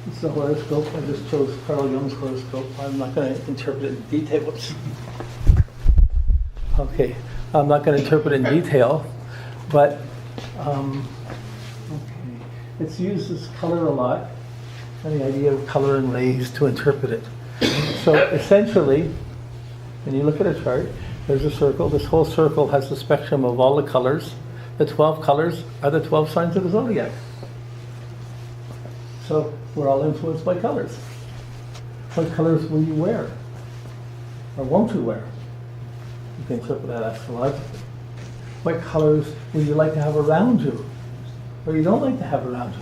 This is a horoscope. I just chose Carl Jung's horoscope. I'm not going to interpret it in detail. Whoops. Okay, I'm not going to interpret it in detail, but okay. It's used as color a lot, and the idea of color and rays to interpret it. So essentially, when you look at a chart, there's a circle. This whole circle has the spectrum of all the colors. The 12 colors are the 12 signs of the zodiac. So we're all influenced by colors. What colors will you wear? Or won't you wear? You can interpret that astrologically. What colors would you like to have around you? Or you don't like to have around you?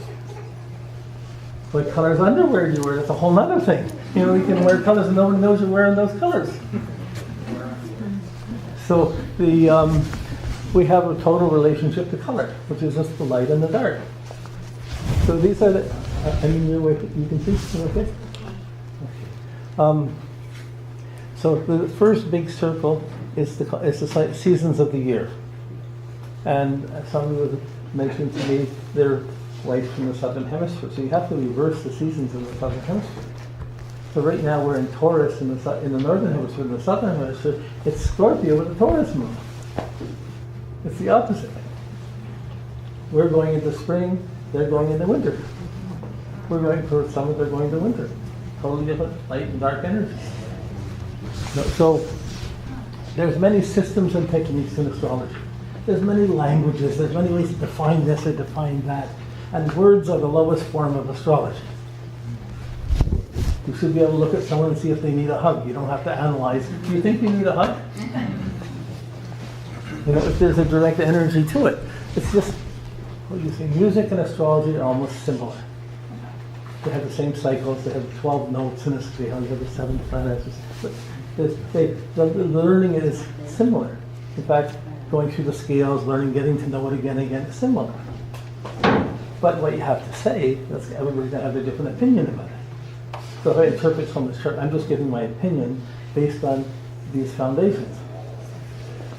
What colors underwear do you wear? That's a whole other thing. You know, you can wear colors and nobody knows you're wearing those colors. So we have a total relationship to color, which is just the light and the dark. So these are the, you can see, okay? So the first big circle is the seasons of the year. And someone mentioned to me they're right from the southern hemisphere, so you have to reverse the seasons in the southern hemisphere. So right now we're in Taurus in the northern hemisphere. In the southern hemisphere, it's Scorpio with the Taurus moon. It's the opposite. We're going into spring, they're going into winter. We're going for summer, they're going to winter. Totally different light and dark energies. So there's many systems and techniques in astrology. There's many languages, there's many ways to define this or define that. And words are the lowest form of astrology. You should be able to look at someone and see if they need a hug. You don't have to analyze. Do you think you need a hug? You know, if there's a direct energy to it. It's just, what you say, music and astrology are almost similar. They have the same cycles, they have 12 notes in a scale, you have the 7 planets. But the learning is similar. In fact, going through the scales, learning, getting to know it again and again is similar. But what you have to say, that's everybody's going to have a different opinion about it. So if I interpret from this chart, I'm just giving my opinion based on these foundations.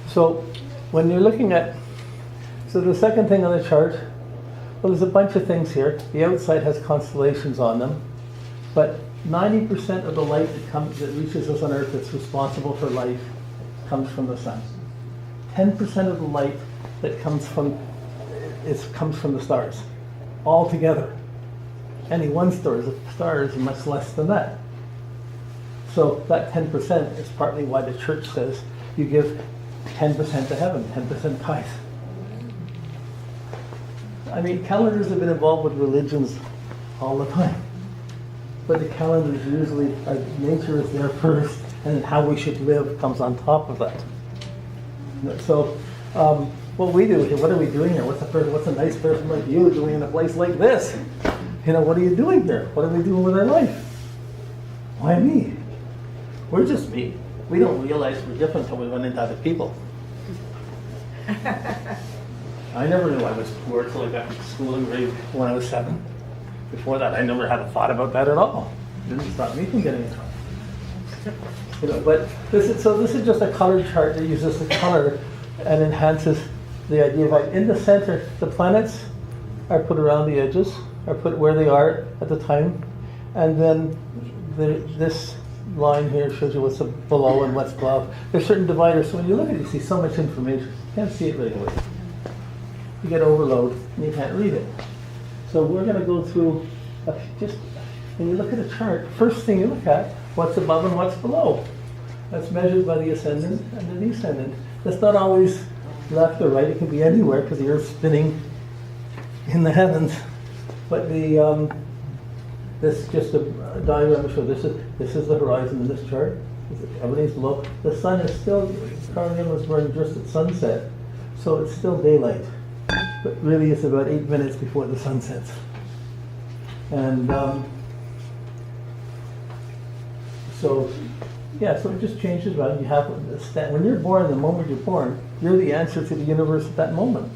So when you're looking at, so the second thing on the chart, well, there's a bunch of things here. The outside has constellations on them, but 90% of the light that reaches us on Earth that's responsible for life comes from the sun. 10% of the light that comes from the stars, all together. Any one star is much less than that. So that 10% is partly why the church says you give 10% to heaven, 10% tithe. I mean, calendars have been involved with religions all the time. But the calendars usually, nature is there first, and then how we should live comes on top of that. So, what we do here, what are we doing here? What's a nice person like you doing in a place like this? You know, what are you doing here? What are we doing with our life? Why me? We're just me. We don't realize we're different until we run into other people. I never knew I was poor until I got to school in grade when I was 7. Before that, I never had a thought about that at all. It didn't stop me from getting in trouble. You know, but this is just a color chart that uses the color and enhances the idea of light. In the center, the planets are put around the edges, are put where they are at the time, and then this line here shows you what's below and what's above. There's certain dividers, so when you look at it, you see so much information. You can't see it right away. You get overload and you can't read it. So we're going to go through, just when you look at a chart, first thing you look at, what's above and what's below. That's measured by the ascendant and the descendant. That's not always left or right. It can be anywhere because the Earth's spinning in the heavens. But this is just a diagram to show this is the horizon in this chart. Everything's below. The sun is still, Carl Jung was born just at sunset, so it's still daylight. But really it's about 8 minutes before the sun sets. And so it just changes around. You have when you're born, the moment you're born, you're the answer to the universe at that moment.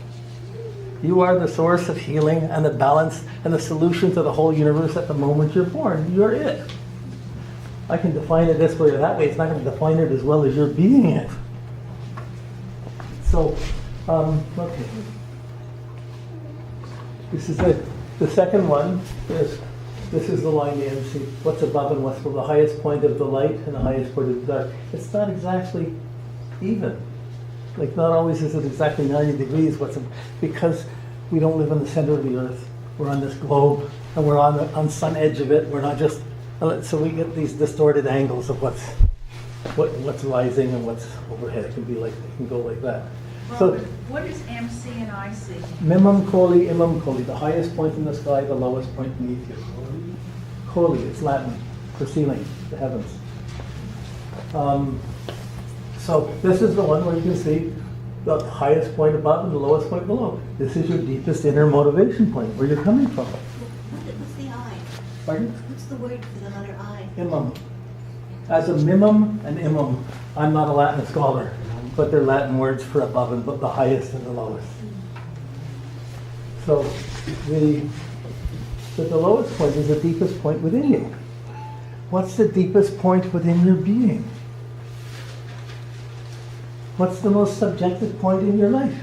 You are the source of healing and the balance and the solution to the whole universe at the moment you're born. You're it. I can define it this way or that way. It's not going to define it as well as you're being it. So, okay. This is it. The second one is This is the line the MC. What's above and what's below? The highest point of the light and the highest point of the dark. It's not exactly even. Like, not always is it exactly 90 degrees. Because we don't live in the center of the earth. We're on this globe, and we're on some edge of it. We're not just, so we get these distorted angles of what's rising and what's overhead. It can be like, it can go like that. Robert, so, what is MC and IC? Mimum Coli, Imum Coli, the highest point in the sky, the lowest point beneath you. Coli, it's Latin for ceiling, the heavens. So this is the one where you can see the highest point above and the lowest point below. This is your deepest inner motivation point, where you're coming from. What's the I? Pardon? What's the word for the letter I? Imum. As a mimum and imum, I'm not a Latin scholar, but they're Latin words for above and the highest and the lowest. So the lowest point is the deepest point within you. What's the deepest point within your being? What's the most subjective point in your life?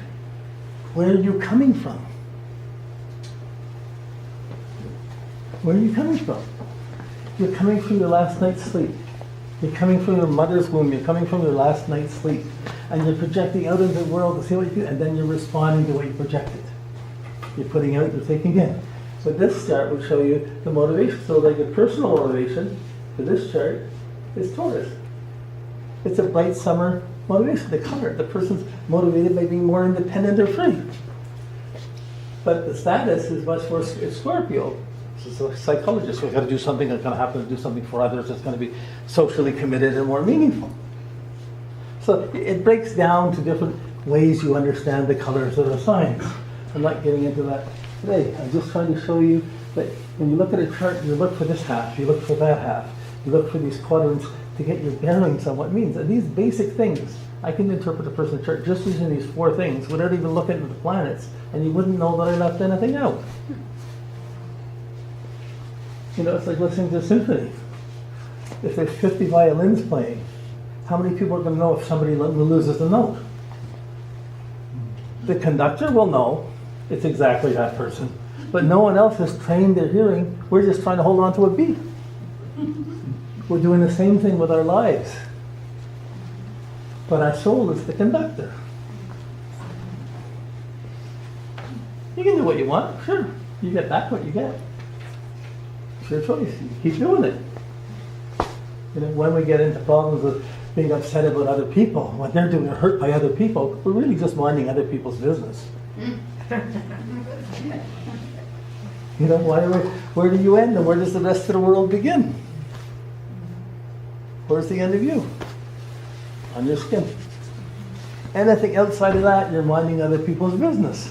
Where are you coming from? Where are you coming from? You're coming from your last night's sleep. You're coming from your mother's womb. You're coming from your last night's sleep. And you're projecting out into the world to see what you do, and then you're responding to what you projected. You're putting out, you're taking in. So this chart will show you the motivation. So like your personal motivation for this chart is Taurus. It's a bright summer motivation. The color, the person's motivated by being more independent or free. But the status is much more Scorpio. It's a psychologist. We've got to do something that's going to happen to do something for others that's going to be socially committed and more meaningful. So it breaks down to different ways you understand the colors of the signs. I'm not getting into that today. I'm just trying to show you that when you look at a chart, you look for this half, you look for that half, you look for these quadrants to get your bearings on what it means. And these basic things, I can interpret a person's chart just using these four things without even looking at the planets, and you wouldn't know that I left anything out. You know, it's like listening to a symphony. If there's 50 violins playing, how many people are going to know if somebody loses the note? The conductor will know it's exactly that person, but no one else has trained their hearing. We're just trying to hold on to a beat. We're doing the same thing with our lives. But our soul is the conductor. You can do what you want, sure. You get back what you get. It's your choice. You keep doing it. You know, when we get into problems with being upset about other people, what they're doing or hurt by other people, we're really just minding other people's business. You know, where do you end and where does the rest of the world begin? Where's the end of you? On your skin. Anything outside of that, you're minding other people's business.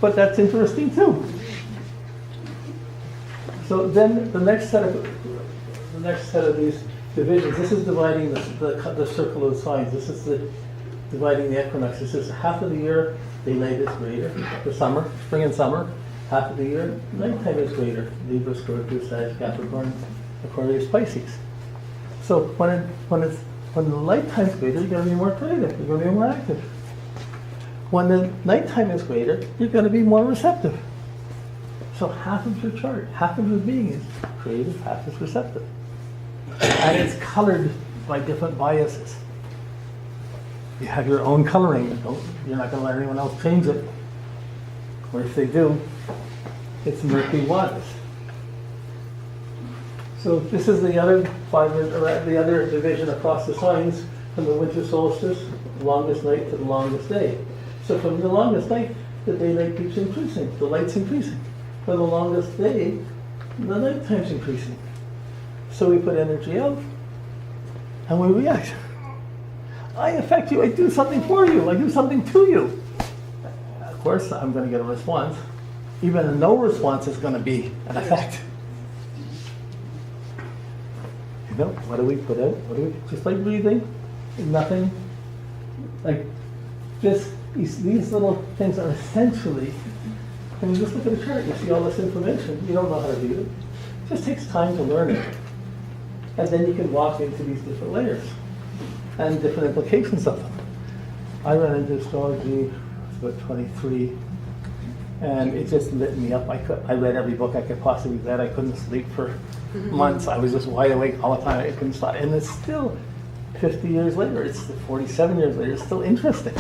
But that's interesting too. So then the next set of these divisions, this is dividing the circle of signs. This is dividing the equinox. This is half of the year, daylight is greater. The summer, spring and summer, half of the year, nighttime is greater. Libra, Scorpio, Sagittarius, Capricorn, Aquarius, Pisces. So when the nighttime is greater, you're going to be more creative. You're going to be more active. When the nighttime is greater, you're going to be more receptive. So half of your chart, half of your being is creative, half is receptive. And it's colored by different biases. You have your own coloring. You're not going to let anyone else change it. Or if they do, it's murky waters. So this is the other the other division across the signs from the winter solstice, the longest night to the longest day. So from the longest night, the daylight keeps increasing, the light's increasing. For the longest day, the nighttime's increasing. So we put energy out, and we react. I affect you, I do something for you, I do something to you. Of course, I'm going to get a response. Even a no response is going to be an effect. You know, what do we put out? Just like breathing, nothing. Like this, these little things are essentially, when you just look at a chart, you see all this information. You don't know how to do it. It just takes time to learn it. And then you can walk into these different layers and different implications of them. I ran into astrology about 23 And it just lit me up. I read every book I could possibly read. I couldn't sleep for months. I was just wide awake all the time. I couldn't stop. And it's still 50 years later, it's 47 years later, it's still interesting.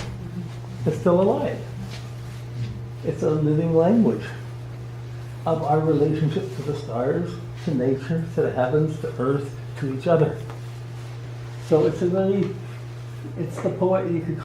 It's still alive. It's a living language of our relationship to the stars, to nature, to the heavens, to earth, to each other. So it's the poet you could